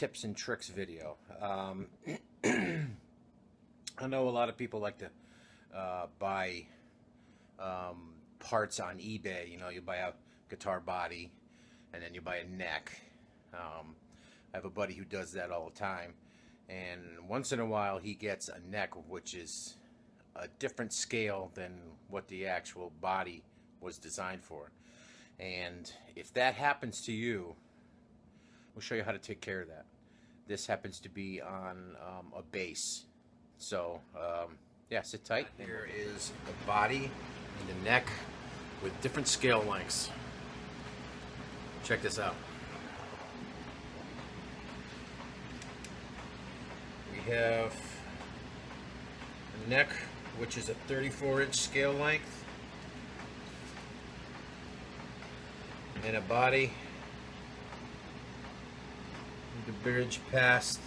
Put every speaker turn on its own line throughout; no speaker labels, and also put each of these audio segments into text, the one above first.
tips and tricks video. I know a lot of people like to buy parts on eBay. You know, you buy a guitar body and then you buy a neck. I have a buddy who does that all the time, and once in a while he gets a neck which is a different scale than what the actual body was designed for. And if that happens to you, we'll show you how to take care of that. This happens to be on a base. So yeah, sit tight. Here is the body and the neck with different scale lengths. Check this out. We have a neck which is a 34-inch scale length, and a body with the bridge past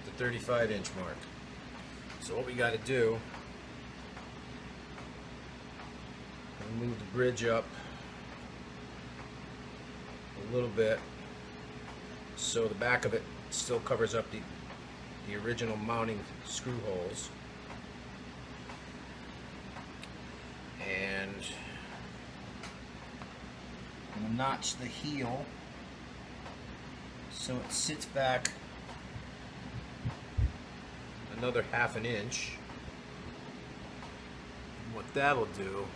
the 35-inch mark. So what we got to do is move the bridge up a little bit so the back of it still covers up the original mounting screw holes. And I'm going to notch the heel so it sits back another ½ an inch. And what that'll do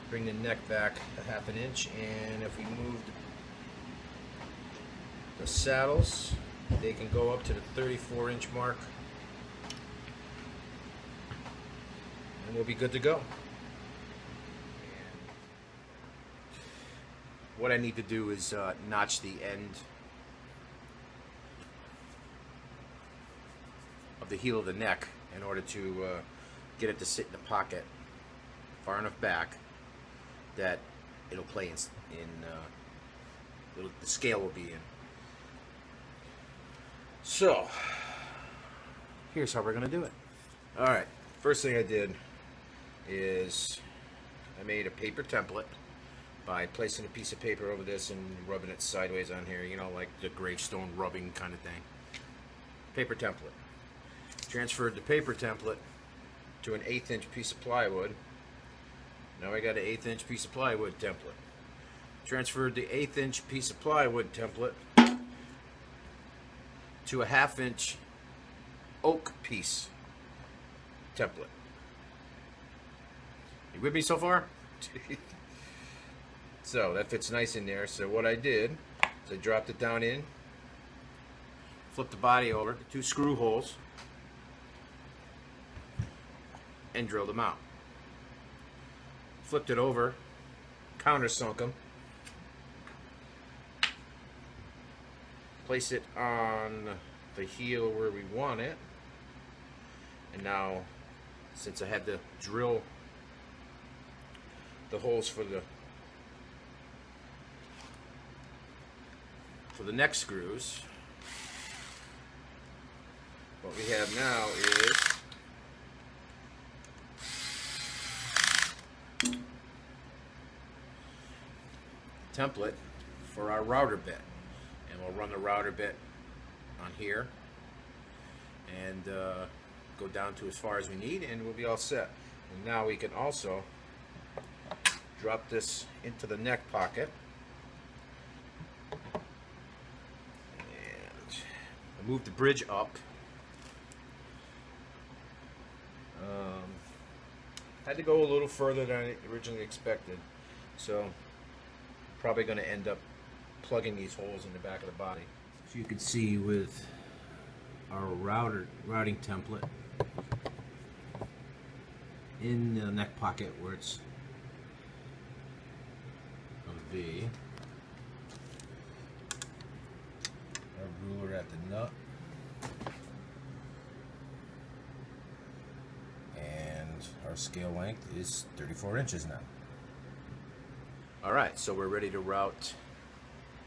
bring the neck back ½ an inch, and if we move the saddles, they can go up to the 34-inch mark, and we'll be good to go. What I need to do is notch the end of the heel of the neck in order to get it to sit in the pocket far enough back that it'll play the scale will be in. So here's how we're gonna do it. Alright, first thing I did is I made a paper template by placing a piece of paper over this and rubbing it sideways on here, you know, like the gravestone rubbing kind of thing. Paper template. Transferred the paper template to an 1/8 inch piece of plywood. Now I got an 1/8 inch piece of plywood template. Transferred the 1/8 inch piece of plywood template to a ½ inch oak piece template. You with me so far? So that fits nice in there. So what I did is I dropped it down in, flipped the body over, the 2 screw holes, and drilled them out. Flipped it over, countersunk them, place it on the heel where we want it, and now since I had to drill the holes for the neck screws, what we have now is template for our router bit, and we'll run the router bit on here and go down to as far as we need, and we'll be all set. And now we can also drop this into the neck pocket, and I move the bridge up. Had to go a little further than I originally expected, so probably going to end up plugging these holes in the back of the body. So you can see with our routing template in the neck pocket where it's going to be, our ruler at the nut, and our scale length is 34 inches now. Alright, so we're ready to route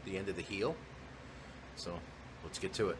the end of the heel, so let's get to it.